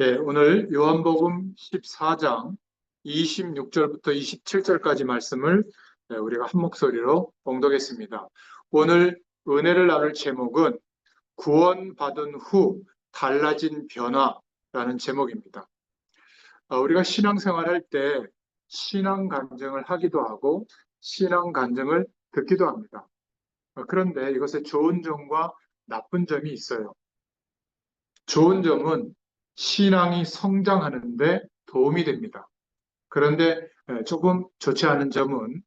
네, 오늘 요한복음 14장 26절부터 27절까지 말씀을 우리가 한 목소리로 봉독했습니다. 오늘 은혜를 나눌 제목은 구원받은 후 달라진 변화라는 제목입니다. 우리가 신앙생활 할 때 신앙 간증을 하기도 하고 신앙 간증을 듣기도 합니다. 그런데 이것에 좋은 점과 나쁜 점이 있어요. 좋은 점은 신앙이 성장하는데 도움이 됩니다. 그런데 조금 좋지 않은 점은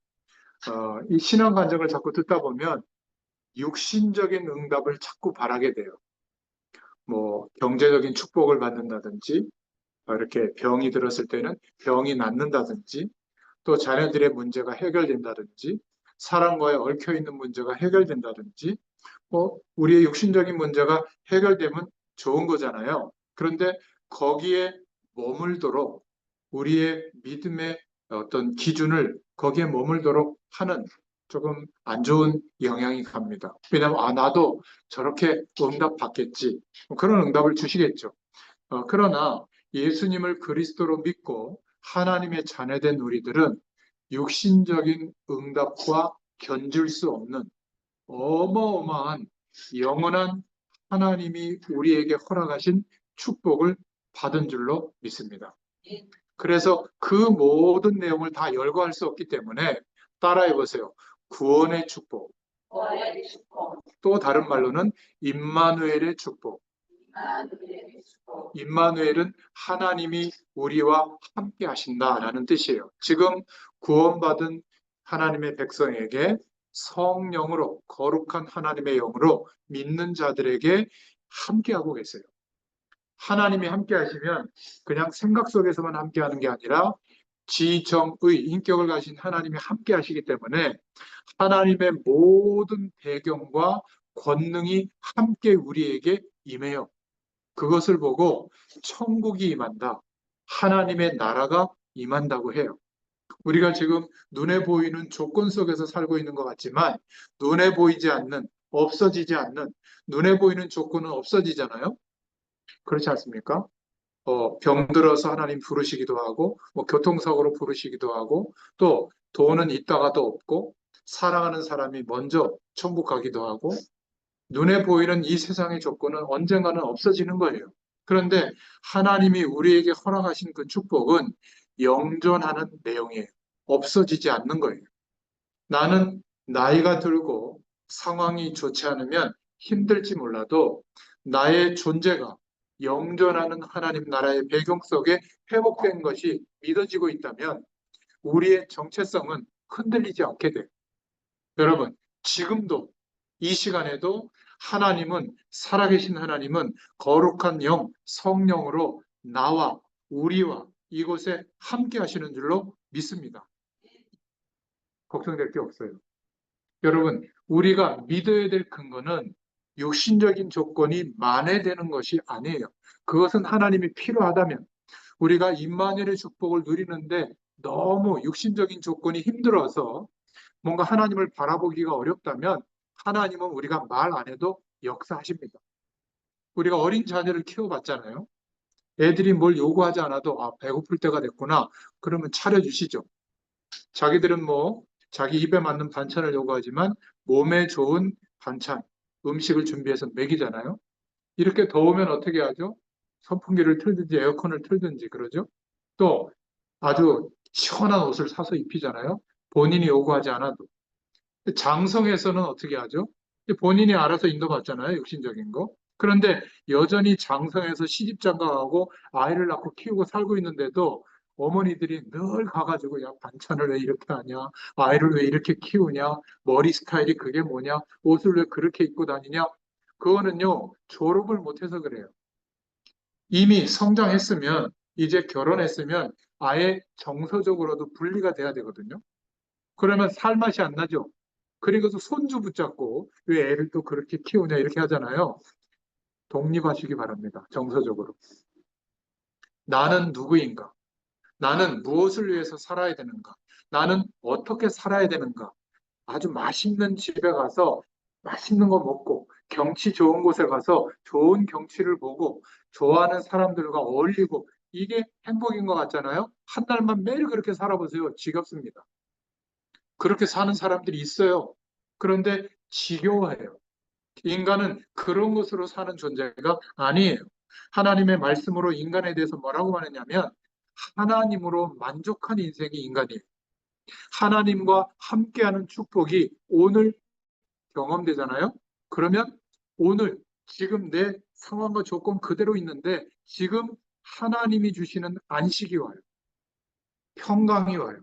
이 신앙 간증을 자꾸 듣다 보면 육신적인 응답을 자꾸 바라게 돼요. 뭐 경제적인 축복을 받는다든지 이렇게 병이 들었을 때는 병이 낫는다든지 또 자녀들의 문제가 해결된다든지 사람과의 얽혀있는 문제가 해결된다든지 우리의 육신적인 문제가 해결되면 좋은 거잖아요. 그런데 거기에 머물도록 우리의 믿음의 어떤 기준을 거기에 머물도록 하는 조금 안 좋은 영향이 갑니다. 왜냐하면 나도 저렇게 응답 받겠지. 그런 응답을 주시겠죠. 그러나 예수님을 그리스도로 믿고 하나님의 자녀된 우리들은 육신적인 응답과 견줄 수 없는 어마어마한 영원한 하나님이 우리에게 허락하신 축복을 받은 줄로 믿습니다. 그래서 그 모든 내용을 다 열거할 수 없기 때문에 따라해 보세요. 구원의 축복. 또 다른 말로는 임마누엘의 축복. 임마누엘은 하나님이 우리와 함께 하신다라는 뜻이에요. 지금 구원받은 하나님의 백성에게 성령으로 거룩한 하나님의 영으로 믿는 자들에게 함께하고 계세요. 하나님이 함께하시면 그냥 생각 속에서만 함께하는 게 아니라 지정의 인격을 가진 하나님이 함께하시기 때문에 하나님의 모든 배경과 권능이 함께 우리에게 임해요. 그것을 보고 천국이 임한다. 하나님의 나라가 임한다고 해요. 우리가 지금 눈에 보이는 조건 속에서 살고 있는 것 같지만 눈에 보이지 않는, 없어지지 않는, 눈에 보이는 조건은 없어지잖아요. 그렇지 않습니까? 병들어서 하나님 부르시기도 하고, 교통사고로 부르시기도 하고, 또 돈은 있다가도 없고, 사랑하는 사람이 먼저 천국 가기도 하고, 눈에 보이는 이 세상의 조건은 언젠가는 없어지는 거예요. 그런데 하나님이 우리에게 허락하신 그 축복은 영존하는 내용이에요. 없어지지 않는 거예요. 나는 나이가 들고 상황이 좋지 않으면 힘들지 몰라도 나의 존재가 영존하는 하나님 나라의 배경 속에 회복된 것이 믿어지고 있다면 우리의 정체성은 흔들리지 않게 돼요. 여러분, 지금도 이 시간에도 하나님은, 살아계신 하나님은 거룩한 영, 성령으로 나와 우리와 이곳에 함께 하시는 줄로 믿습니다. 걱정될 게 없어요. 여러분, 우리가 믿어야 될 근거는 육신적인 조건이 만회되는 것이 아니에요. 그것은 하나님이 필요하다면 우리가 임마누엘의 축복을 누리는데 너무 육신적인 조건이 힘들어서 뭔가 하나님을 바라보기가 어렵다면 하나님은 우리가 말 안 해도 역사하십니다. 우리가 어린 자녀를 키워봤잖아요. 애들이 뭘 요구하지 않아도 배고플 때가 됐구나. 그러면 차려주시죠. 자기들은 자기 입에 맞는 반찬을 요구하지만 몸에 좋은 반찬, 음식을 준비해서 먹이잖아요. 이렇게 더우면 어떻게 하죠? 선풍기를 틀든지 에어컨을 틀든지 그러죠. 또 아주 시원한 옷을 사서 입히잖아요. 본인이 요구하지 않아도. 장성에서는 어떻게 하죠? 본인이 알아서 인도받잖아요. 육신적인 거. 그런데 여전히 장성에서 시집장가하고 아이를 낳고 키우고 살고 있는데도 어머니들이 늘 가가지고 야 반찬을 왜 이렇게 하냐, 아이를 왜 이렇게 키우냐, 머리 스타일이 그게 뭐냐, 옷을 왜 그렇게 입고 다니냐. 그거는요 졸업을 못해서 그래요. 이미 성장했으면 이제 결혼했으면 아예 정서적으로도 분리가 돼야 되거든요. 그러면 살 맛이 안 나죠. 그리고서 손주 붙잡고 왜 애를 또 그렇게 키우냐 이렇게 하잖아요. 독립하시기 바랍니다. 정서적으로. 나는 누구인가? 나는 무엇을 위해서 살아야 되는가? 나는 어떻게 살아야 되는가? 아주 맛있는 집에 가서 맛있는 거 먹고 경치 좋은 곳에 가서 좋은 경치를 보고 좋아하는 사람들과 어울리고 이게 행복인 것 같잖아요. 한 달만 매일 그렇게 살아보세요. 지겹습니다. 그렇게 사는 사람들이 있어요. 그런데 지겨워해요. 인간은 그런 것으로 사는 존재가 아니에요. 하나님의 말씀으로 인간에 대해서 뭐라고 말했냐면 하나님으로 만족한 인생이 인간이에요. 하나님과 함께하는 축복이 오늘 경험되잖아요. 그러면 오늘 지금 내 상황과 조건 그대로 있는데 지금 하나님이 주시는 안식이 와요. 평강이 와요.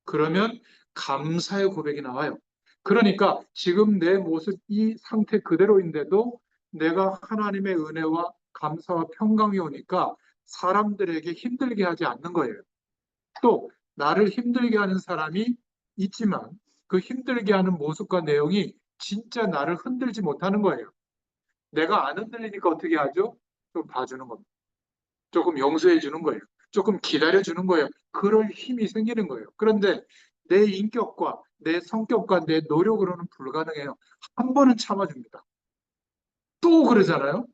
그러면 감사의 고백이 나와요. 그러니까 지금 내 모습 이 상태 그대로인데도 내가 하나님의 은혜와 감사와 평강이 오니까 사람들에게 힘들게 하지 않는 거예요. 또 나를 힘들게 하는 사람이 있지만 그 힘들게 하는 모습과 내용이 진짜 나를 흔들지 못하는 거예요. 내가 안 흔들리니까 어떻게 하죠? 좀 봐주는 겁니다. 조금 용서해 주는 거예요. 조금 기다려 주는 거예요. 그럴 힘이 생기는 거예요. 그런데 내 인격과 내 성격과 내 노력으로는 불가능해요. 한 번은 참아줍니다. 또 그러잖아요.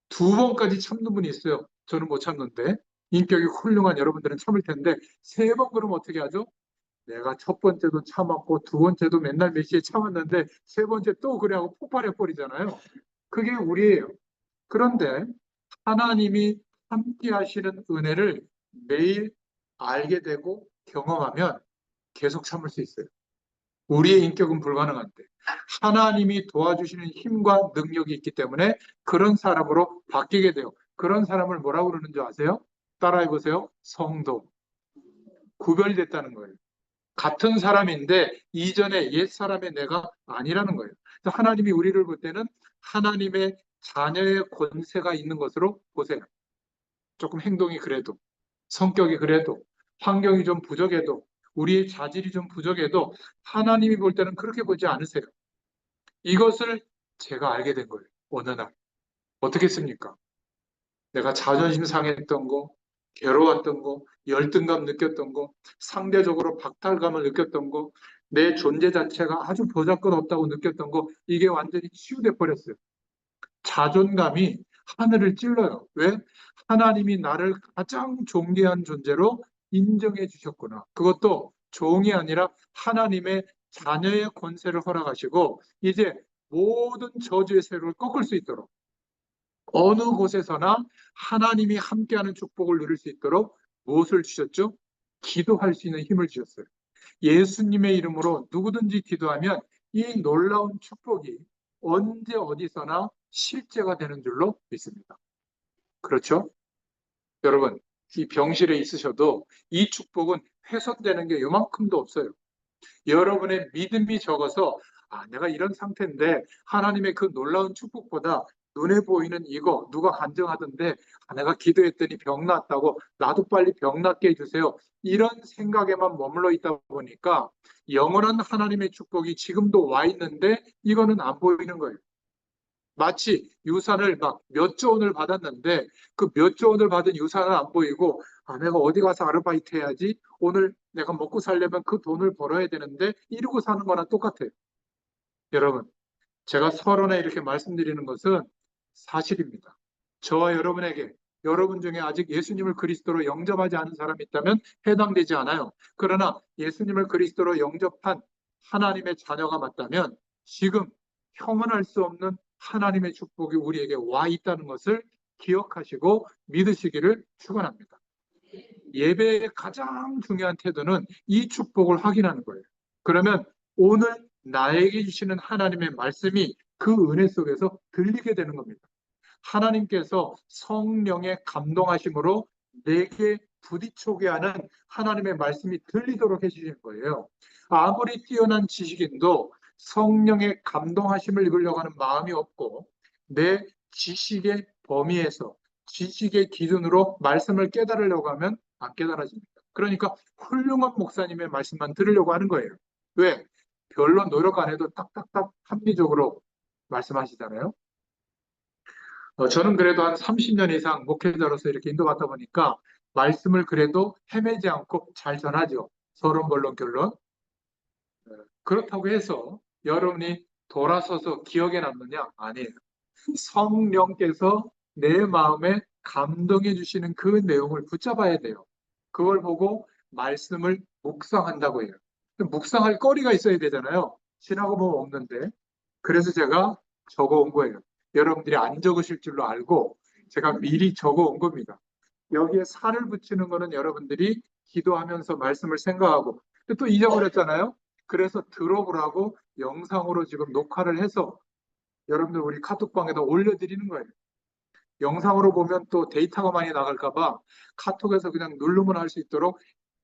두 번까지 참는 분이 있어요. 저는 못 참는데. 인격이 훌륭한 여러분들은 참을 텐데 세 번 그러면 어떻게 하죠? 내가 첫 번째도 참았고 두 번째도 맨날 몇 시에 참았는데 세 번째 또 그래 하고 폭발해 버리잖아요. 그게 우리예요. 그런데 하나님이 함께 하시는 은혜를 매일 알게 되고 경험하면 계속 참을 수 있어요. 우리의 인격은 불가능한데 하나님이 도와주시는 힘과 능력이 있기 때문에 그런 사람으로 바뀌게 돼요. 그런 사람을 뭐라고 그러는 줄 아세요? 따라해 보세요. 성도. 구별됐다는 거예요. 같은 사람인데 이전에 옛 사람의 내가 아니라는 거예요. 그래서 하나님이 우리를 볼 때는 하나님의 자녀의 권세가 있는 것으로 보세요. 조금 행동이 그래도, 성격이 그래도, 환경이 좀 부족해도, 우리의 자질이 좀 부족해도 하나님이 볼 때는 그렇게 보지 않으세요. 이것을 제가 알게 된 거예요. 어느 날. 어떻게 했습니까? 내가 자존심 상했던 거, 괴로웠던 거, 열등감 느꼈던 거, 상대적으로 박탈감을 느꼈던 거, 내 존재 자체가 아주 보잘것없다고 느꼈던 거, 이게 완전히 치유돼 버렸어요. 자존감이 하늘을 찔러요. 왜? 하나님이 나를 가장 존귀한 존재로 인정해 주셨구나. 그것도 종이 아니라 하나님의 자녀의 권세를 허락하시고 이제 모든 저주의 세력을 꺾을 수 있도록 어느 곳에서나 하나님이 함께하는 축복을 누릴 수 있도록 무엇을 주셨죠? 기도할 수 있는 힘을 주셨어요. 예수님의 이름으로 누구든지 기도하면 이 놀라운 축복이 언제 어디서나 실제가 되는 줄로 믿습니다. 그렇죠? 여러분, 이 병실에 있으셔도 이 축복은 훼손되는 게 요만큼도 없어요. 여러분의 믿음이 적어서 내가 이런 상태인데 하나님의 그 놀라운 축복보다 눈에 보이는 이거 누가 간증하던데 내가 기도했더니 병 낫다고 나도 빨리 병 낫게 해주세요. 이런 생각에만 머물러 있다 보니까 영원한 하나님의 축복이 지금도 와 있는데 이거는 안 보이는 거예요. 마치 유산을 막 몇 조 원을 받았는데 그 몇 조 원을 받은 유산은 안 보이고 내가 어디 가서 아르바이트 해야지 오늘 내가 먹고 살려면 그 돈을 벌어야 되는데 이러고 사는 거랑 똑같아요. 여러분, 제가 서론에 이렇게 말씀드리는 것은 사실입니다. 저와 여러분에게 여러분 중에 아직 예수님을 그리스도로 영접하지 않은 사람이 있다면 해당되지 않아요. 그러나 예수님을 그리스도로 영접한 하나님의 자녀가 맞다면 지금 형언할 수 없는 하나님의 축복이 우리에게 와 있다는 것을 기억하시고 믿으시기를 축원합니다. 예배의 가장 중요한 태도는 이 축복을 확인하는 거예요. 그러면 오늘 나에게 주시는 하나님의 말씀이 그 은혜 속에서 들리게 되는 겁니다. 하나님께서 성령의 감동하심으로 내게 부딪히게 하는 하나님의 말씀이 들리도록 해주시는 거예요. 아무리 뛰어난 지식인도 성령의 감동하심을 입으려고 하는 마음이 없고 내 지식의 범위에서 지식의 기준으로 말씀을 깨달으려고 하면 안 깨달아집니다. 그러니까 훌륭한 목사님의 말씀만 들으려고 하는 거예요. 왜? 별로 노력 안 해도 딱딱딱 합리적으로 말씀하시잖아요. 저는 그래도 한 30년 이상 목회자로서 이렇게 인도받다 보니까 말씀을 그래도 헤매지 않고 잘 전하죠. 서론, 본론, 결론. 그렇다고 해서 여러분이 돌아서서 기억에 남느냐? 아니에요. 성령께서 내 마음에 감동해 주시는 그 내용을 붙잡아야 돼요. 그걸 보고 말씀을 묵상한다고 해요. 묵상할 거리가 있어야 되잖아요. 지나고 보면 없는데. 그래서 제가 적어 온 거예요. 여러분들이 안 적으실 줄로 알고 제가 미리 적어 온 겁니다. 여기에 살을 붙이는 거는 여러분들이 기도하면서 말씀을 생각하고 또 잊어버렸잖아요. 그래서 들어보라고 영상으로 지금 녹화를 해서 여러분들 우리 카톡방에다 올려드리는 거예요. 영상으로 보면 또 데이터가 많이 나갈까 봐 카톡에서 그냥 누르면 할 수 있도록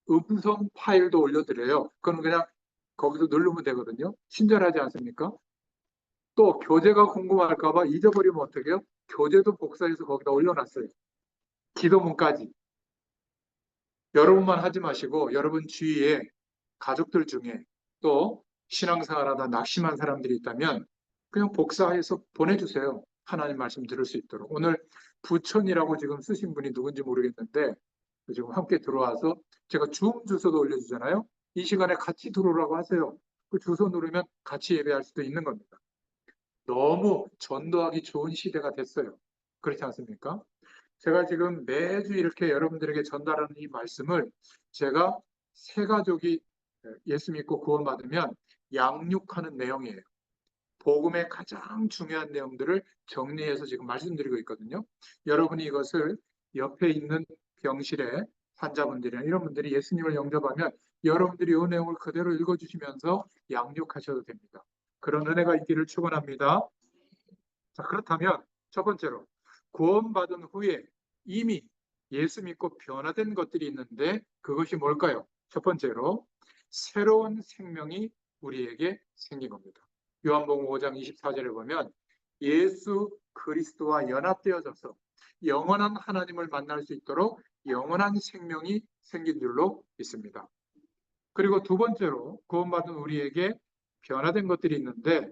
음성 파일도 올려드려요. 그건 그냥 거기서 누르면 되거든요. 친절하지 않습니까? 또 교재가 궁금할까 봐 잊어버리면 어떡해요? 교재도 복사해서 거기다 올려놨어요. 기도문까지. 여러분만 하지 마시고 여러분 주위에 가족들 중에 또 신앙생활하다 낙심한 사람들이 있다면 그냥 복사해서 보내주세요. 하나님 말씀 들을 수 있도록. 오늘 부천이라고 지금 쓰신 분이 누군지 모르겠는데 지금 함께 들어와서 제가 줌 주소도 올려주잖아요. 이 시간에 같이 들어오라고 하세요. 그 주소 누르면 같이 예배할 수도 있는 겁니다. 너무 전도하기 좋은 시대가 됐어요. 그렇지 않습니까? 제가 지금 매주 이렇게 여러분들에게 전달하는 이 말씀을 제가 세 가족이 예수 믿고 구원받으면 양육하는 내용이에요. 복음의 가장 중요한 내용들을 정리해서 지금 말씀드리고 있거든요. 여러분이 이것을 옆에 있는 병실에 환자분들이나 이런 분들이 예수님을 영접하면 여러분들이 이 내용을 그대로 읽어주시면서 양육하셔도 됩니다. 그런 은혜가 있기를 축원합니다. 자, 그렇다면 첫 번째로 구원받은 후에 이미 예수 믿고 변화된 것들이 있는데 그것이 뭘까요? 첫 번째로 새로운 생명이 우리에게 생긴 겁니다. 요한복음 5장 24절에 보면 예수 그리스도와 연합되어져서 영원한 하나님을 만날 수 있도록 영원한 생명이 생긴 줄로 믿습니다. 그리고 두 번째로 구원받은 우리에게 변화된 것들이 있는데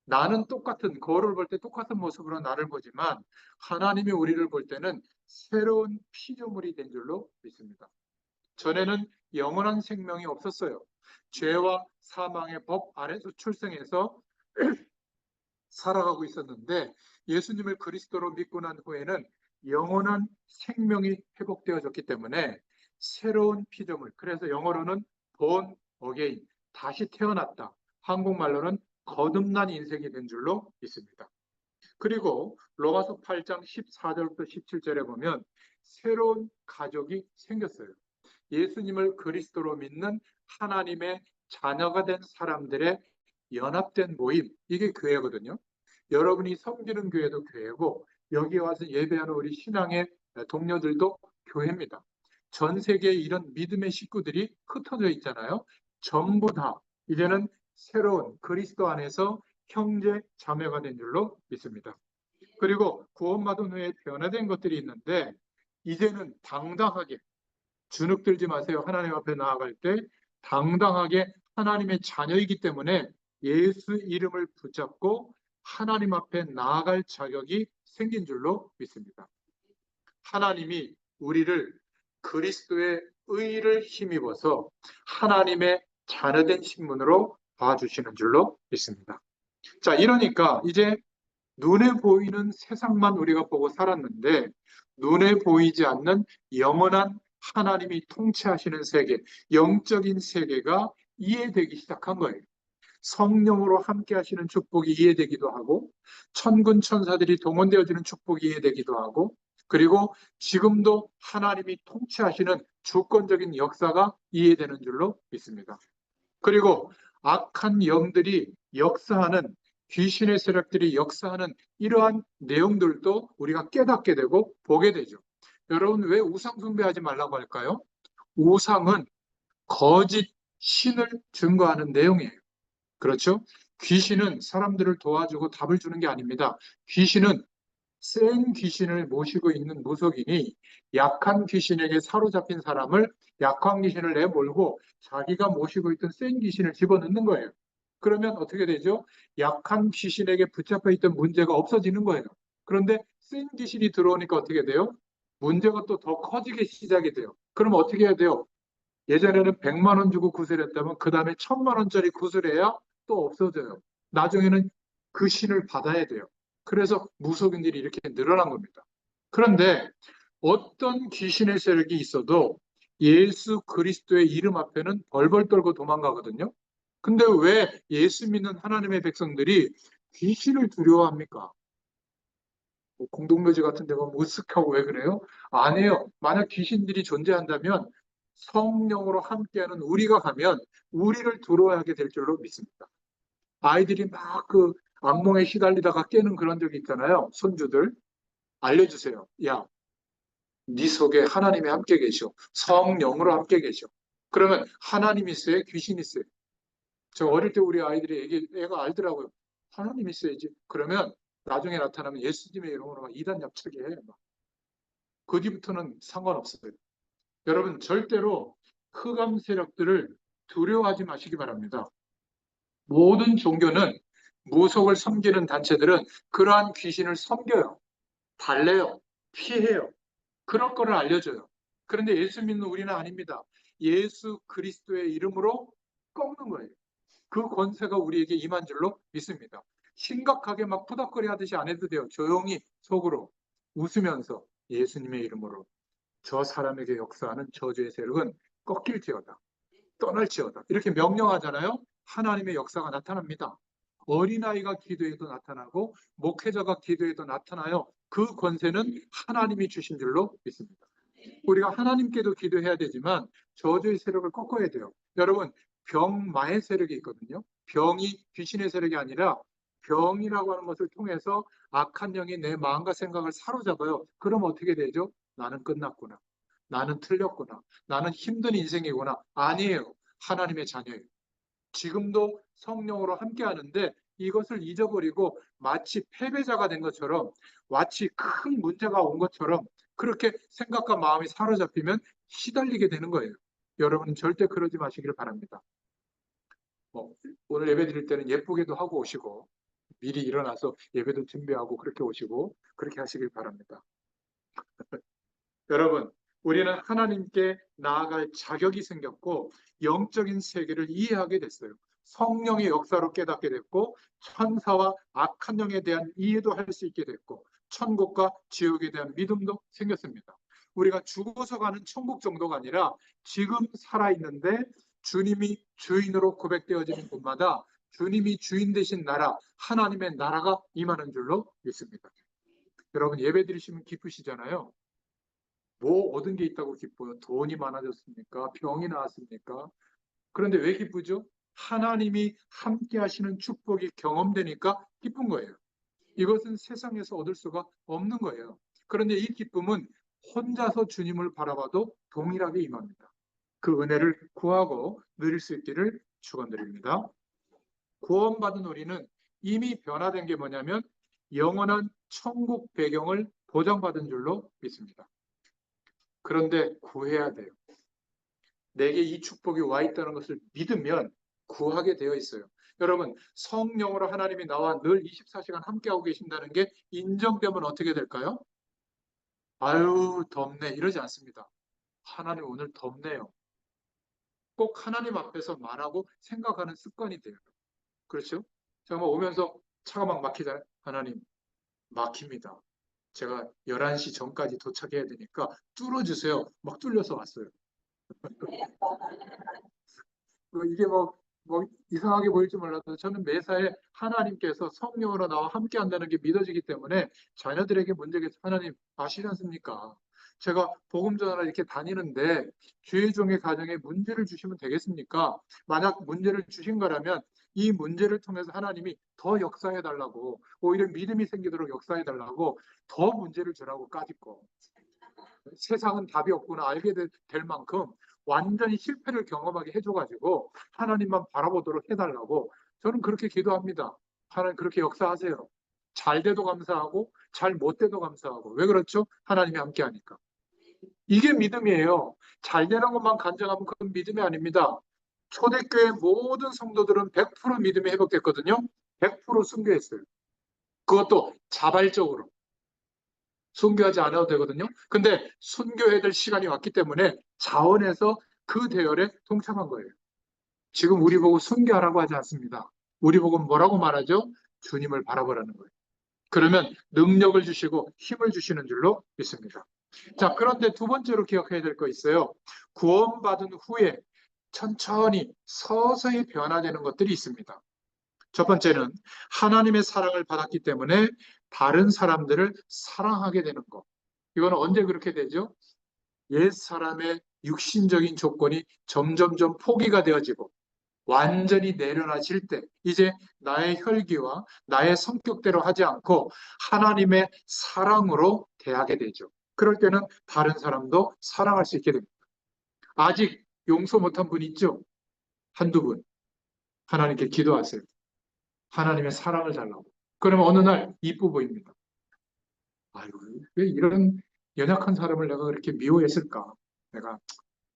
나는 똑같은 거울을 볼 때 똑같은 모습으로 나를 보지만 하나님이 우리를 볼 때는 새로운 피조물이 된 줄로 믿습니다. 전에는 영원한 생명이 없었어요. 죄와 사망의 법 아래서 출생해서 살아가고 있었는데 예수님을 그리스도로 믿고 난 후에는 영원한 생명이 회복되어졌기 때문에 새로운 피조물, 그래서 영어로는 born again, 다시 태어났다. 한국말로는 거듭난 인생이 된 줄로 믿습니다. 그리고 로마서 8장 14절부터 17절에 보면 새로운 가족이 생겼어요. 예수님을 그리스도로 믿는 하나님의 자녀가 된 사람들의 연합된 모임, 이게 교회거든요. 여러분이 섬기는 교회도 교회고 여기 와서 예배하는 우리 신앙의 동료들도 교회입니다. 전 세계에 이런 믿음의 식구들이 흩어져 있잖아요. 전부 다 이제는 새로운 그리스도 안에서 형제 자매가 된 줄로 믿습니다. 그리고 구원받은 후에 변화된 것들이 있는데 이제는 당당하게 주눅 들지 마세요. 하나님 앞에 나아갈 때 당당하게 하나님의 자녀이기 때문에 예수 이름을 붙잡고 하나님 앞에 나아갈 자격이 생긴 줄로 믿습니다. 하나님이 우리를 그리스도의 의를 힘입어서 하나님의 자녀된 신분으로 봐주시는 줄로 믿습니다. 자, 이러니까 이제 눈에 보이는 세상만 우리가 보고 살았는데 눈에 보이지 않는 영원한 하나님이 통치하시는 세계, 영적인 세계가 이해되기 시작한 거예요. 성령으로 함께 하시는 축복이 이해되기도 하고 천군 천사들이 동원되어지는 축복이 이해되기도 하고 그리고 지금도 하나님이 통치하시는 주권적인 역사가 이해되는 줄로 믿습니다. 그리고 악한 영들이 역사하는 귀신의 세력들이 역사하는 이러한 내용들도 우리가 깨닫게 되고 보게 되죠. 여러분 왜 우상 숭배하지 말라고 할까요? 우상은 거짓 신을 증거하는 내용이에요. 그렇죠? 귀신은 사람들을 도와주고 답을 주는 게 아닙니다. 귀신은 센 귀신을 모시고 있는 무속인이 약한 귀신에게 사로잡힌 사람을 약한 귀신을 내몰고 자기가 모시고 있던 센 귀신을 집어넣는 거예요. 그러면 어떻게 되죠? 약한 귀신에게 붙잡혀 있던 문제가 없어지는 거예요. 그런데 센 귀신이 들어오니까 어떻게 돼요? 문제가 또 더 커지게 시작이 돼요. 그럼 어떻게 해야 돼요? 예전에는 100만 원 주고 구슬했다면 그 다음에 1000만 원짜리 구슬해야 또 없어져요. 나중에는 그 신을 받아야 돼요. 그래서 무속인들이 이렇게 늘어난 겁니다. 그런데 어떤 귀신의 세력이 있어도 예수 그리스도의 이름 앞에는 벌벌 떨고 도망가거든요. 근데 왜 예수 믿는 하나님의 백성들이 귀신을 두려워합니까? 뭐 공동묘지 같은 데 가면 으쓱하고 왜 그래요? 아니에요. 만약 귀신들이 존재한다면 성령으로 함께하는 우리가 가면 우리를 두려워하게 될 줄로 믿습니다. 아이들이 막 그 악몽에 시달리다가 깨는 그런 적이 있잖아요. 손주들 알려주세요. 야, 네 속에 하나님이 함께 계셔. 성령으로 함께 계셔. 그러면 하나님 있어요? 귀신 있어요? 저 어릴 때 우리 아이들이 애가 알더라고요. 하나님 있어야지. 그러면 나중에 나타나면 예수님의 이름으로 막 이단 납치게 해. 막. 그 뒤부터는 상관없어요. 여러분 절대로 흑암 세력들을 두려워하지 마시기 바랍니다. 모든 종교는 무속을 섬기는 단체들은 그러한 귀신을 섬겨요. 달래요. 피해요. 그럴 거를 알려줘요. 그런데 예수 믿는 우리는 아닙니다. 예수 그리스도의 이름으로 꺾는 거예요. 그 권세가 우리에게 임한 줄로 믿습니다. 심각하게 막 푸덕거리 하듯이 안 해도 돼요. 조용히 속으로 웃으면서 예수님의 이름으로 저 사람에게 역사하는 저주의 세력은 꺾일지어다. 떠날지어다. 이렇게 명령하잖아요. 하나님의 역사가 나타납니다. 어린아이가 기도해도 나타나고 목회자가 기도해도 나타나요. 그 권세는 하나님이 주신 줄로 믿습니다. 우리가 하나님께도 기도해야 되지만 저주의 세력을 꺾어야 돼요. 여러분 병마의 세력이 있거든요. 병이 귀신의 세력이 아니라 병이라고 하는 것을 통해서 악한 영이 내 마음과 생각을 사로잡아요. 그럼 어떻게 되죠? 나는 끝났구나. 나는 틀렸구나. 나는 힘든 인생이구나. 아니에요. 하나님의 자녀예요. 지금도 성령으로 함께 하는데 이것을 잊어버리고 마치 패배자가 된 것처럼 마치 큰 문제가 온 것처럼 그렇게 생각과 마음이 사로잡히면 시달리게 되는 거예요. 여러분 절대 그러지 마시길 바랍니다. 오늘 예배 드릴 때는 예쁘게도 하고 오시고 미리 일어나서 예배도 준비하고 그렇게 오시고 그렇게 하시길 바랍니다. 여러분 우리는 하나님께 나아갈 자격이 생겼고 영적인 세계를 이해하게 됐어요. 성령의 역사로 깨닫게 됐고 천사와 악한 영에 대한 이해도 할 수 있게 됐고 천국과 지옥에 대한 믿음도 생겼습니다. 우리가 죽어서 가는 천국 정도가 아니라 지금 살아있는데 주님이 주인으로 고백되어지는 곳마다 주님이 주인 되신 나라, 하나님의 나라가 임하는 줄로 믿습니다. 여러분 예배 드리시면 기쁘시잖아요. 뭐 얻은 게 있다고 기뻐요? 돈이 많아졌습니까? 병이 나았습니까? 그런데 왜 기쁘죠? 하나님이 함께 하시는 축복이 경험되니까 기쁜 거예요. 이것은 세상에서 얻을 수가 없는 거예요. 그런데 이 기쁨은 혼자서 주님을 바라봐도 동일하게 임합니다. 그 은혜를 구하고 누릴 수 있기를 축원드립니다. 구원받은 우리는 이미 변화된 게 뭐냐면 영원한 천국 배경을 보장받은 줄로 믿습니다. 그런데 구해야 돼요. 내게 이 축복이 와 있다는 것을 믿으면 구하게 되어 있어요. 여러분, 성령으로 하나님이 나와 늘 24시간 함께하고 계신다는 게 인정되면 어떻게 될까요? 아유, 덥네. 이러지 않습니다. 하나님 오늘 덥네요. 꼭 하나님 앞에서 말하고 생각하는 습관이 돼요. 그렇죠? 정말 오면서 차가 막 막히잖아요. 하나님, 막힙니다. 제가 11시 전까지 도착해야 되니까 뚫어주세요. 막 뚫려서 왔어요. 이게 뭐 이상하게 보일지 몰라도 저는 매사에 하나님께서 성령으로 나와 함께 한다는 게 믿어지기 때문에 자녀들에게 문제겠죠. 하나님 아시지 않습니까? 제가 복음 전하러 이렇게 다니는데 주의 종의 가정에 문제를 주시면 되겠습니까? 만약 문제를 주신 거라면 이 문제를 통해서 하나님이 더 역사해 달라고 오히려 믿음이 생기도록 역사해 달라고 더 문제를 주라고 까짓거 세상은 답이 없구나 알게 될 만큼 완전히 실패를 경험하게 해줘가지고 하나님만 바라보도록 해달라고 저는 그렇게 기도합니다. 하나님 그렇게 역사하세요. 잘 돼도 감사하고 잘 못 돼도 감사하고 왜 그렇죠? 하나님이 함께 하니까. 이게 믿음이에요. 잘 되는 것만 간증하면 그건 믿음이 아닙니다. 초대교회 모든 성도들은 100% 믿음이 회복됐거든요. 100% 순교했어요. 그것도 자발적으로. 순교하지 않아도 되거든요. 근데 순교해야 될 시간이 왔기 때문에 자원해서 그 대열에 동참한 거예요. 지금 우리 보고 순교하라고 하지 않습니다. 우리 보고 뭐라고 말하죠? 주님을 바라보라는 거예요. 그러면 능력을 주시고 힘을 주시는 줄로 믿습니다. 자, 그런데 두 번째로 기억해야 될 거 있어요. 구원받은 후에 천천히 서서히 변화되는 것들이 있습니다. 첫 번째는 하나님의 사랑을 받았기 때문에 다른 사람들을 사랑하게 되는 것. 이건 언제 그렇게 되죠? 옛 사람의 육신적인 조건이 점점점 포기가 되어지고 완전히 내려놔질 때 이제 나의 혈기와 나의 성격대로 하지 않고 하나님의 사랑으로 대하게 되죠. 그럴 때는 다른 사람도 사랑할 수 있게 됩니다. 아직 용서 못한 분 있죠? 한두 분. 하나님께 기도하세요. 하나님의 사랑을 달라고. 그러면 어느 날 이쁘 보입니다. 아유, 왜 이런 연약한 사람을 내가 그렇게 미워했을까? 내가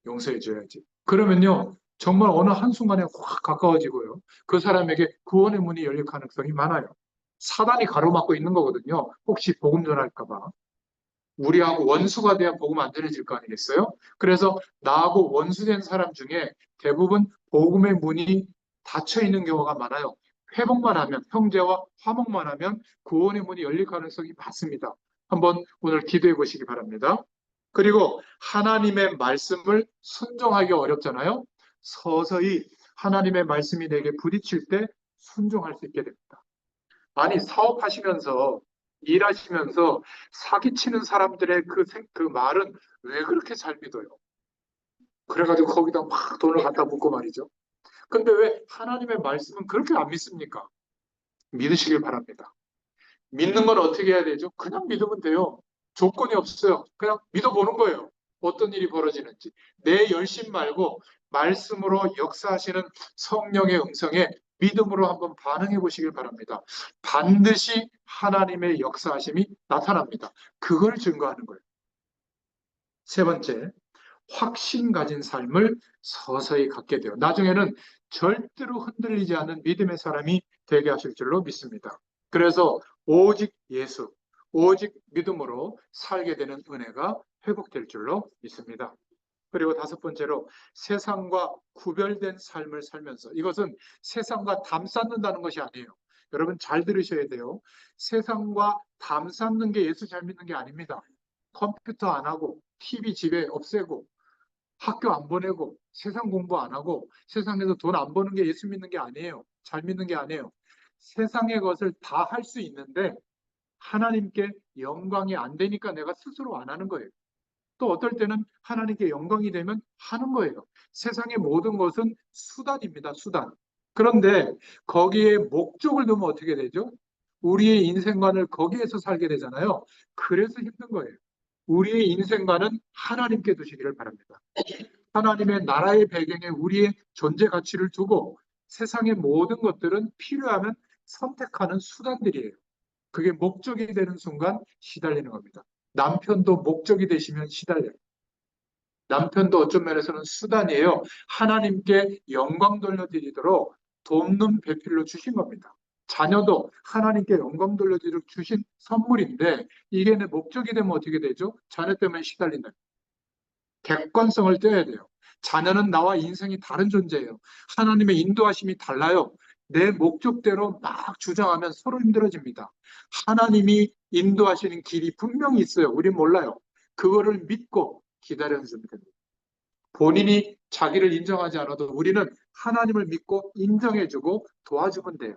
용서해줘야지. 그러면요, 정말 어느 한순간에 확 가까워지고요. 그 사람에게 구원의 문이 열릴 가능성이 많아요. 사단이 가로막고 있는 거거든요. 혹시 복음 전할까봐. 우리하고 원수가 돼야 복음 안 전해질 거 아니겠어요? 그래서 나하고 원수된 사람 중에 대부분 복음의 문이 닫혀 있는 경우가 많아요. 회복만 하면, 형제와 화목만 하면 구원의 문이 열릴 가능성이 많습니다. 한번 오늘 기도해 보시기 바랍니다. 그리고 하나님의 말씀을 순종하기 어렵잖아요. 서서히 하나님의 말씀이 내게 부딪힐 때 순종할 수 있게 됩니다. 아니, 사업하시면서, 일하시면서 사기치는 사람들의 그 말은 왜 그렇게 잘 믿어요? 그래가지고 거기다 막 돈을 갖다 붓고 말이죠. 근데 왜 하나님의 말씀은 그렇게 안 믿습니까? 믿으시길 바랍니다. 믿는 건 어떻게 해야 되죠? 그냥 믿으면 돼요. 조건이 없어요. 그냥 믿어보는 거예요. 어떤 일이 벌어지는지. 내 열심 말고 말씀으로 역사하시는 성령의 음성에 믿음으로 한번 반응해 보시길 바랍니다. 반드시 하나님의 역사하심이 나타납니다. 그걸 증거하는 거예요. 세 번째, 확신 가진 삶을 서서히 갖게 돼요. 나중에는 절대로 흔들리지 않는 믿음의 사람이 되게 하실 줄로 믿습니다. 그래서 오직 예수, 오직 믿음으로 살게 되는 은혜가 회복될 줄로 믿습니다. 그리고 다섯 번째로 세상과 구별된 삶을 살면서 이것은 세상과 담 쌓는다는 것이 아니에요. 여러분 잘 들으셔야 돼요. 세상과 담 쌓는 게 예수 잘 믿는 게 아닙니다. 컴퓨터 안 하고 TV 집에 없애고 학교 안 보내고 세상 공부 안 하고 세상에서 돈 안 버는 게 예수 믿는 게 아니에요. 잘 믿는 게 아니에요. 세상의 것을 다 할 수 있는데 하나님께 영광이 안 되니까 내가 스스로 안 하는 거예요. 또 어떨 때는 하나님께 영광이 되면 하는 거예요. 세상의 모든 것은 수단입니다. 수단. 그런데 거기에 목적을 두면 어떻게 되죠? 우리의 인생관을 거기에서 살게 되잖아요. 그래서 힘든 거예요. 우리의 인생관은 하나님께 두시기를 바랍니다. 하나님의 나라의 배경에 우리의 존재 가치를 두고 세상의 모든 것들은 필요하면 선택하는 수단들이에요. 그게 목적이 되는 순간 시달리는 겁니다. 남편도 목적이 되시면 시달려요. 남편도 어떤 면에서는 수단이에요. 하나님께 영광 돌려드리도록 돕는 배필로 주신 겁니다. 자녀도 하나님께 영광 돌려드리도록 주신 선물인데 이게 내 목적이 되면 어떻게 되죠? 자녀 때문에 시달린다. 객관성을 떼야 돼요. 자녀는 나와 인생이 다른 존재예요. 하나님의 인도하심이 달라요. 내 목적대로 막 주장하면 서로 힘들어집니다. 하나님이 인도하시는 길이 분명히 있어요. 우린 몰라요. 그거를 믿고 기다려주면 됩니다. 본인이 자기를 인정하지 않아도 우리는 하나님을 믿고 인정해주고 도와주면 돼요.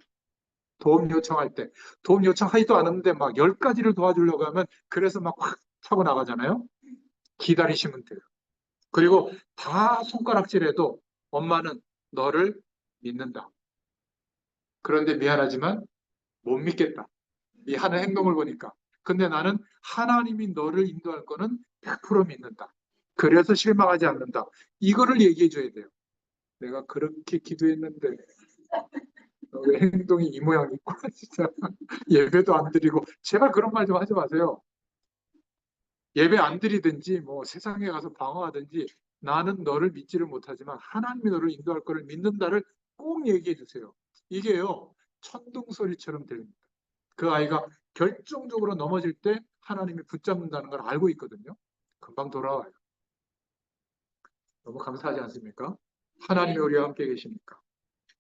도움 요청할 때. 도움 요청하지도 않았는데 막 10가지를 도와주려고 하면 그래서 막 확 차고 나가잖아요. 기다리시면 돼요. 그리고 다 손가락질해도 엄마는 너를 믿는다. 그런데 미안하지만 못 믿겠다. 이 하는 행동을 보니까. 근데 나는 하나님이 너를 인도할 거는 100% 믿는다. 그래서 실망하지 않는다. 이거를 얘기해 줘야 돼요. 내가 그렇게 기도했는데 왜 행동이 이 모양이고 진짜 예배도 안 드리고 제발 그런 말 좀 하지 마세요. 예배 안 드리든지 뭐 세상에 가서 방어하든지 나는 너를 믿지를 못하지만 하나님이 너를 인도할 거를 믿는다를 꼭 얘기해 주세요. 이게요 천둥 소리처럼 들립니다. 그 아이가 결정적으로 넘어질 때 하나님이 붙잡는다는 걸 알고 있거든요. 금방 돌아와요. 너무 감사하지 않습니까? 하나님이 우리와 함께 계시니까.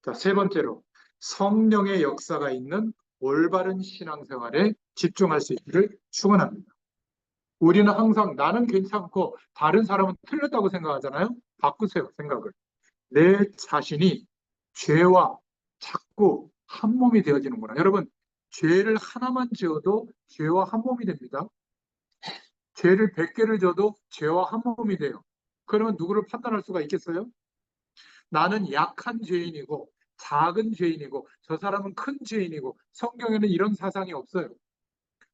자, 세 번째로 성령의 역사가 있는 올바른 신앙생활에 집중할 수 있기를 축원합니다. 우리는 항상 나는 괜찮고 다른 사람은 틀렸다고 생각하잖아요. 바꾸세요, 생각을. 내 자신이 죄와 자꾸 한 몸이 되어지는구나. 여러분, 죄를 하나만 지어도 죄와 한 몸이 됩니다. 죄를 100개를 져도 죄와 한 몸이 돼요. 그러면 누구를 판단할 수가 있겠어요? 나는 약한 죄인이고 작은 죄인이고 저 사람은 큰 죄인이고 성경에는 이런 사상이 없어요.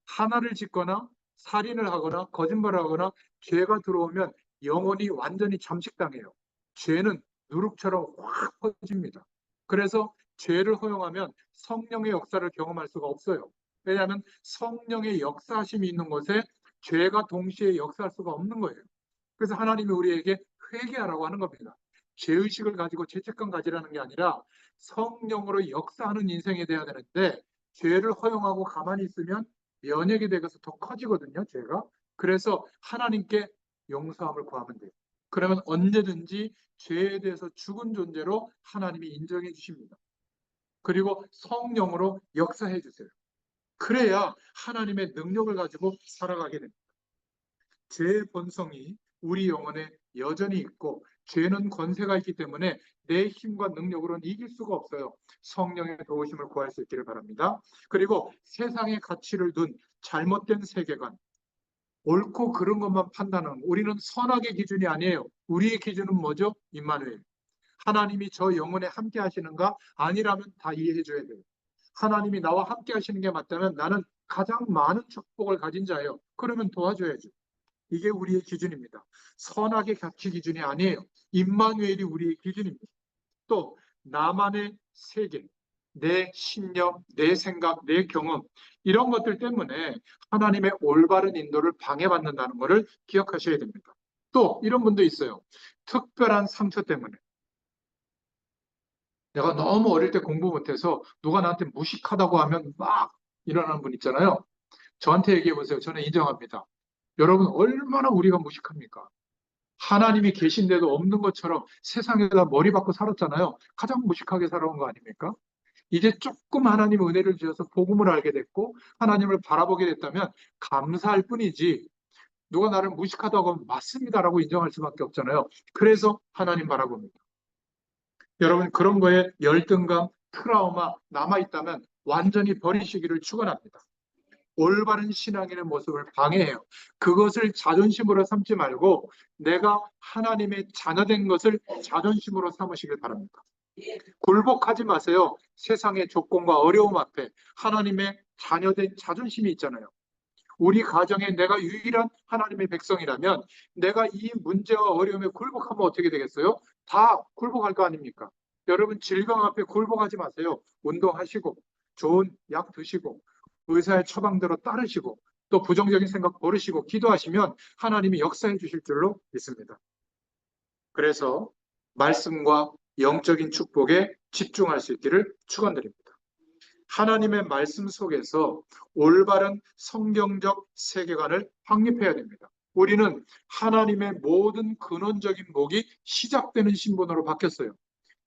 하나를 짓거나 살인을 하거나 거짓말을 하거나 죄가 들어오면 영혼이 완전히 잠식당해요. 죄는 누룩처럼 확 퍼집니다. 그래서 죄를 허용하면 성령의 역사를 경험할 수가 없어요. 왜냐하면 성령의 역사하심이 있는 곳에 죄가 동시에 역사할 수가 없는 거예요. 그래서 하나님이 우리에게 회개하라고 하는 겁니다. 죄의식을 가지고 죄책감 가지라는 게 아니라 성령으로 역사하는 인생이 돼야 되는데 죄를 허용하고 가만히 있으면 면역이 되어서 더 커지거든요, 죄가. 그래서 하나님께 용서함을 구하면 돼요. 그러면 언제든지 죄에 대해서 죽은 존재로 하나님이 인정해 주십니다. 그리고 성령으로 역사해 주세요. 그래야 하나님의 능력을 가지고 살아가게 됩니다. 죄의 본성이 우리 영혼에 여전히 있고 죄는 권세가 있기 때문에 내 힘과 능력으로는 이길 수가 없어요. 성령의 도우심을 구할 수 있기를 바랍니다. 그리고 세상의 가치를 둔 잘못된 세계관, 옳고 그른 것만 판단하는, 우리는 선악의 기준이 아니에요. 우리의 기준은 뭐죠? 임마누엘. 하나님이 저 영혼에 함께 하시는가? 아니라면 다 이해해 줘야 돼요. 하나님이 나와 함께 하시는 게 맞다면 나는 가장 많은 축복을 가진 자예요. 그러면 도와줘야죠. 이게 우리의 기준입니다. 선악의 가치 기준이 아니에요. 임마누엘이 우리의 기준입니다. 또 나만의 세계, 내 신념, 내 생각, 내 경험 이런 것들 때문에 하나님의 올바른 인도를 방해받는다는 것을 기억하셔야 됩니다. 또 이런 분도 있어요. 특별한 상처 때문에 내가 너무 어릴 때 공부 못해서 누가 나한테 무식하다고 하면 막 일어나는 분 있잖아요. 저한테 얘기해 보세요. 저는 인정합니다. 여러분 얼마나 우리가 무식합니까? 하나님이 계신데도 없는 것처럼 세상에다 머리 박고 살았잖아요. 가장 무식하게 살아온 거 아닙니까? 이제 조금 하나님 은혜를 주셔서 복음을 알게 됐고 하나님을 바라보게 됐다면 감사할 뿐이지 누가 나를 무식하다고 하면 맞습니다라고 인정할 수밖에 없잖아요. 그래서 하나님 바라봅니다. 여러분 그런 거에 열등감, 트라우마 남아있다면 완전히 버리시기를 축원합니다. 올바른 신앙인의 모습을 방해해요. 그것을 자존심으로 삼지 말고 내가 하나님의 자녀된 것을 자존심으로 삼으시길 바랍니다. 굴복하지 마세요. 세상의 조건과 어려움 앞에 하나님의 자녀된 자존심이 있잖아요. 우리 가정에 내가 유일한 하나님의 백성이라면 내가 이 문제와 어려움에 굴복하면 어떻게 되겠어요? 다 굴복할 거 아닙니까? 여러분 질병 앞에 굴복하지 마세요. 운동하시고 좋은 약 드시고 의사의 처방대로 따르시고 또 부정적인 생각 버리시고 기도하시면 하나님이 역사해 주실 줄로 믿습니다. 그래서 말씀과 영적인 축복에 집중할 수 있기를 축원드립니다. 하나님의 말씀 속에서 올바른 성경적 세계관을 확립해야 됩니다. 우리는 하나님의 모든 근원적인 복이 시작되는 신분으로 바뀌었어요.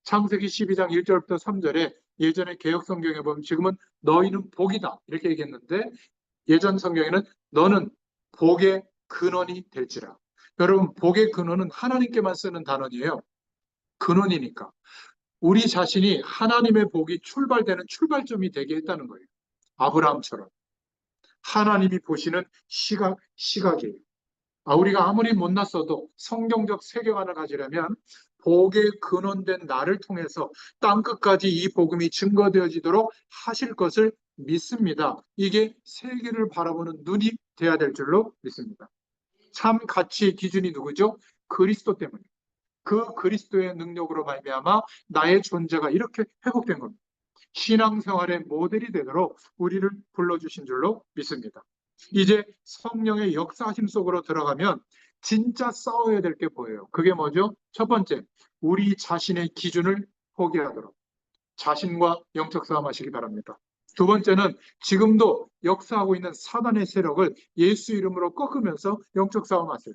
창세기 12장 1절부터 3절에 예전에 개역 성경에 보면 지금은 너희는 복이다 이렇게 얘기했는데 예전 성경에는 너는 복의 근원이 될지라. 여러분 복의 근원은 하나님께만 쓰는 단어이에요. 근원이니까. 우리 자신이 하나님의 복이 출발되는 출발점이 되게 했다는 거예요. 아브라함처럼. 하나님이 보시는 시각이에요. 우리가 아무리 못났어도 성경적 세계관을 가지려면 복의 근원된 나를 통해서 땅끝까지 이 복음이 증거되어지도록 하실 것을 믿습니다. 이게 세계를 바라보는 눈이 돼야 될 줄로 믿습니다. 참 가치의 기준이 누구죠? 그리스도 때문에. 그 그리스도의 능력으로 말미암아 나의 존재가 이렇게 회복된 겁니다. 신앙생활의 모델이 되도록 우리를 불러주신 줄로 믿습니다. 이제 성령의 역사심 속으로 들어가면 진짜 싸워야 될 게 보여요. 그게 뭐죠? 첫 번째, 우리 자신의 기준을 포기하도록 자신과 영적 싸움하시기 바랍니다. 두 번째는 지금도 역사하고 있는 사단의 세력을 예수 이름으로 꺾으면서 영적 싸움하세요.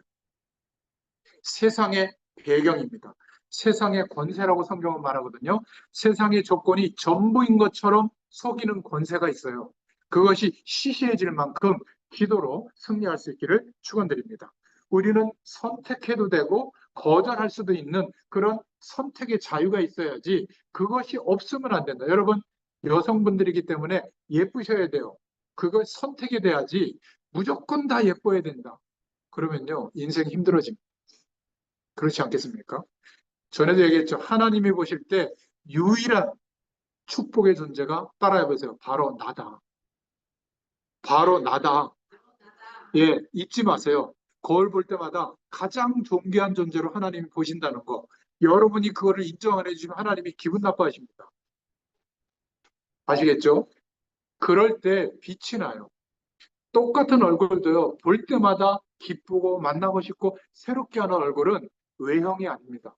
세상의 배경입니다. 세상의 권세라고 성경은 말하거든요. 세상의 조건이 전부인 것처럼 속이는 권세가 있어요. 그것이 시시해질 만큼 기도로 승리할 수 있기를 축원드립니다. 우리는 선택해도 되고 거절할 수도 있는 그런 선택의 자유가 있어야지 그것이 없으면 안 된다. 여러분, 여성분들이기 때문에 예쁘셔야 돼요. 그걸 선택이 돼야지 무조건 다 예뻐야 된다. 그러면요, 인생 힘들어집니다. 그렇지 않겠습니까? 전에도 얘기했죠. 하나님이 보실 때 유일한 축복의 존재가 따라해보세요. 바로 나다. 바로 나다. 예, 잊지 마세요. 거울 볼 때마다 가장 존귀한 존재로 하나님이 보신다는 거. 여러분이 그거를 인정 안 해주시면 하나님이 기분 나빠하십니다. 아시겠죠? 그럴 때 빛이 나요. 똑같은 얼굴도요, 볼 때마다 기쁘고 만나고 싶고 새롭게 하는 얼굴은 외형이 아닙니다.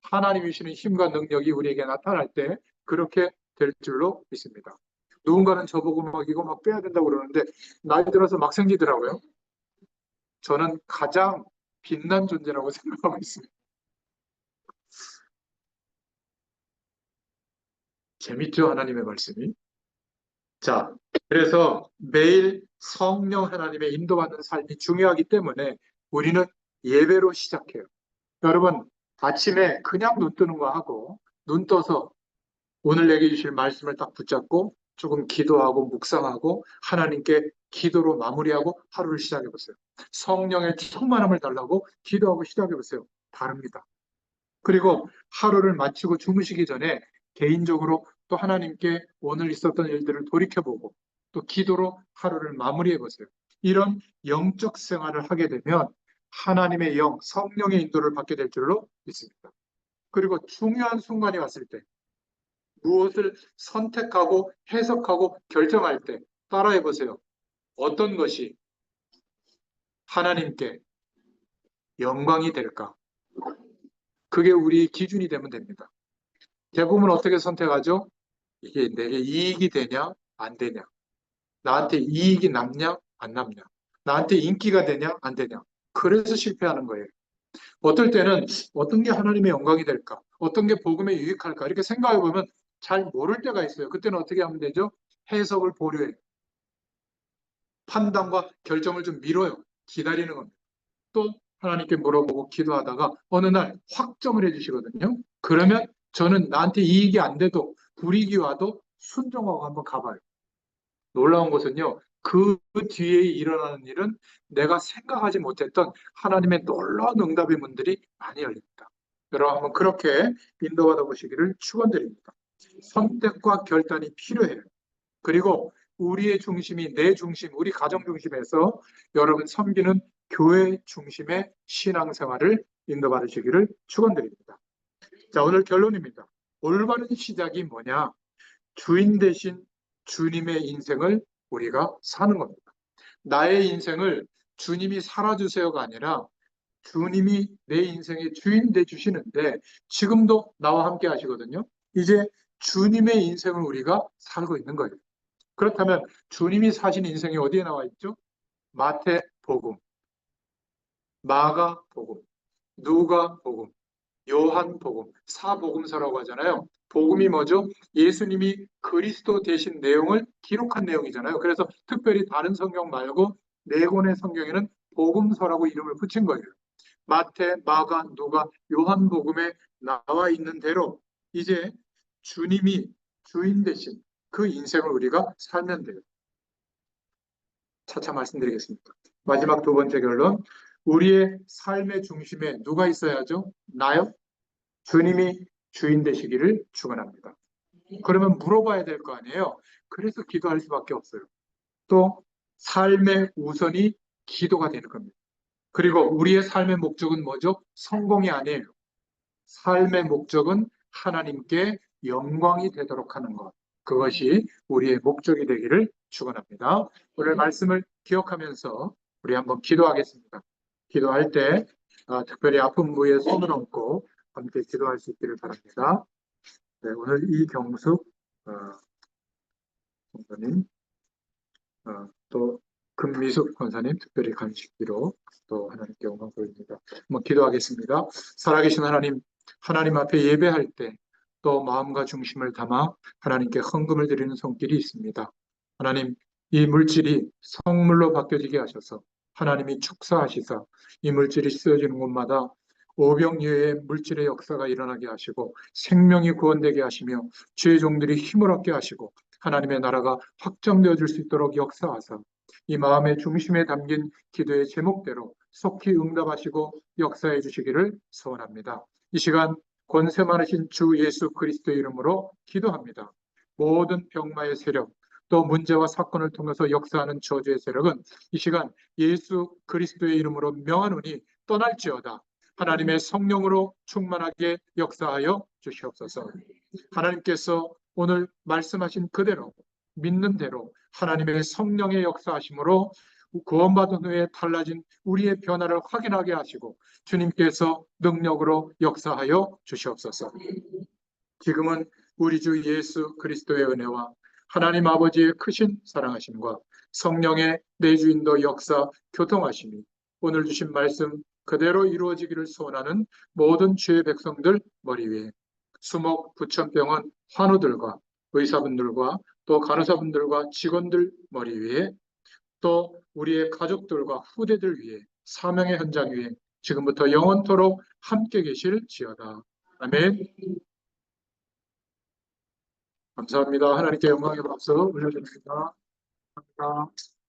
하나님이 주시는 힘과 능력이 우리에게 나타날 때 그렇게 될 줄로 믿습니다. 누군가는 저보고 막 이거 막 빼야 된다고 그러는데 나이 들어서 막 생기더라고요. 저는 가장 빛난 존재라고 생각하고 있습니다. 재밌죠? 하나님의 말씀이. 자, 그래서 매일 성령 하나님의 인도받는 삶이 중요하기 때문에 우리는 예배로 시작해요. 여러분, 아침에 그냥 눈 뜨는 거 하고 눈 떠서 오늘 내게 주실 말씀을 딱 붙잡고 조금 기도하고 묵상하고 하나님께 기도로 마무리하고 하루를 시작해 보세요. 성령의 충만함을 달라고 기도하고 시작해 보세요. 다릅니다. 그리고 하루를 마치고 주무시기 전에 개인적으로 또 하나님께 오늘 있었던 일들을 돌이켜보고 또 기도로 하루를 마무리해 보세요. 이런 영적 생활을 하게 되면 하나님의 영, 성령의 인도를 받게 될 줄로 믿습니다. 그리고 중요한 순간이 왔을 때 무엇을 선택하고 해석하고 결정할 때 따라해 보세요. 어떤 것이 하나님께 영광이 될까? 그게 우리 기준이 되면 됩니다. 대부분 어떻게 선택하죠? 이게 내게 이익이 되냐, 안 되냐? 나한테 이익이 남냐, 안 남냐? 나한테 인기가 되냐, 안 되냐? 그래서 실패하는 거예요. 어떨 때는 어떤 게 하나님의 영광이 될까? 어떤 게 복음에 유익할까? 이렇게 생각해 보면 잘 모를 때가 있어요. 그때는 어떻게 하면 되죠? 해석을 보류해요. 판단과 결정을 좀 미뤄요. 기다리는 겁니다. 또 하나님께 물어보고 기도하다가 어느 날 확정을 해주시거든요. 그러면 저는 나한테 이익이 안 돼도 불이익이 와도 순종하고 한번 가봐요. 놀라운 것은요. 그 뒤에 일어나는 일은 내가 생각하지 못했던 하나님의 놀라운 응답의 문들이 많이 열립니다. 여러분 한번 그렇게 인도받아 보시기를 축원드립니다. 선택과 결단이 필요해요. 그리고 우리의 중심이 내 중심, 우리 가정 중심에서 여러분 섬기는 교회 중심의 신앙생활을 인도받으시기를 축원드립니다. 자, 오늘 결론입니다. 올바른 시작이 뭐냐? 주인 대신 주님의 인생을 우리가 사는 겁니다. 나의 인생을 주님이 살아주세요가 아니라 주님이 내 인생의 주인 돼 주시는데 지금도 나와 함께 하시거든요. 이제 주님의 인생을 우리가 살고 있는 거예요. 그렇다면 주님이 사신 인생이 어디에 나와 있죠? 마태복음, 마가복음, 누가복음, 요한복음, 사복음서라고 하잖아요. 복음이 뭐죠? 예수님이 그리스도 되신 내용을 기록한 내용이잖아요. 그래서 특별히 다른 성경 말고 네 권의 성경에는 복음서라고 이름을 붙인 거예요. 마태, 마가, 누가, 요한복음에 나와 있는 대로 이제 주님이 주인 되신 그 인생을 우리가 살면 돼요. 차차 말씀드리겠습니다. 마지막 두 번째 결론. 우리의 삶의 중심에 누가 있어야죠? 나요? 주님이 주인 되시기를 축원합니다. 그러면 물어봐야 될 거 아니에요. 그래서 기도할 수밖에 없어요. 또 삶의 우선이 기도가 되는 겁니다. 그리고 우리의 삶의 목적은 뭐죠? 성공이 아니에요. 삶의 목적은 하나님께 영광이 되도록 하는 것. 그것이 우리의 목적이 되기를 축원합니다. 오늘 말씀을 기억하면서 우리 한번 기도하겠습니다. 기도할 때 특별히 아픈 부위에 손을 얹고 함께 기도할 수 있기를 바랍니다. 네, 오늘 이경숙 권사님, 또 금미숙 권사님 특별히 간식기로 또 하나님께 영광 돌립니다. 한번 기도하겠습니다. 살아계신 하나님, 하나님 앞에 예배할 때 또 마음과 중심을 담아 하나님께 헌금을 드리는 손길이 있습니다. 하나님, 이 물질이 성물로 바뀌어지게 하셔서 하나님이 축사하시사 이 물질이 쓰여지는 곳마다 오병이어의 물질의 역사가 일어나게 하시고 생명이 구원되게 하시며 주의 종들이 힘을 얻게 하시고 하나님의 나라가 확정되어질 수 있도록 역사하사 이 마음의 중심에 담긴 기도의 제목대로 속히 응답하시고 역사해 주시기를 소원합니다. 이 시간 권세 많으신 주 예수 그리스도의 이름으로 기도합니다. 모든 병마의 세력, 또 문제와 사건을 통해서 역사하는 저주의 세력은 이 시간 예수 그리스도의 이름으로 명하노니 떠날지어다. 하나님의 성령으로 충만하게 역사하여 주시옵소서. 하나님께서 오늘 말씀하신 그대로 믿는 대로 하나님의 성령의 역사하심으로 구원받은 후에 달라진 우리의 변화를 확인하게 하시고 주님께서 능력으로 역사하여 주시옵소서. 지금은 우리 주 예수 그리스도의 은혜와 하나님 아버지의 크신 사랑하심과 성령의 내주인도 역사 교통하심이 오늘 주신 말씀 그대로 이루어지기를 소원하는 모든 주의 백성들 머리 위에 수목 부천병원 환우들과 의사분들과 또 간호사분들과 직원들 머리 위에 또 우리의 가족들과 후대들 위해 사명의 현장 위에 지금부터 영원토록 함께 계실지어다. 아멘. 감사합니다. 하나님께 영광의 박수 올려드립니다. 감사합니다.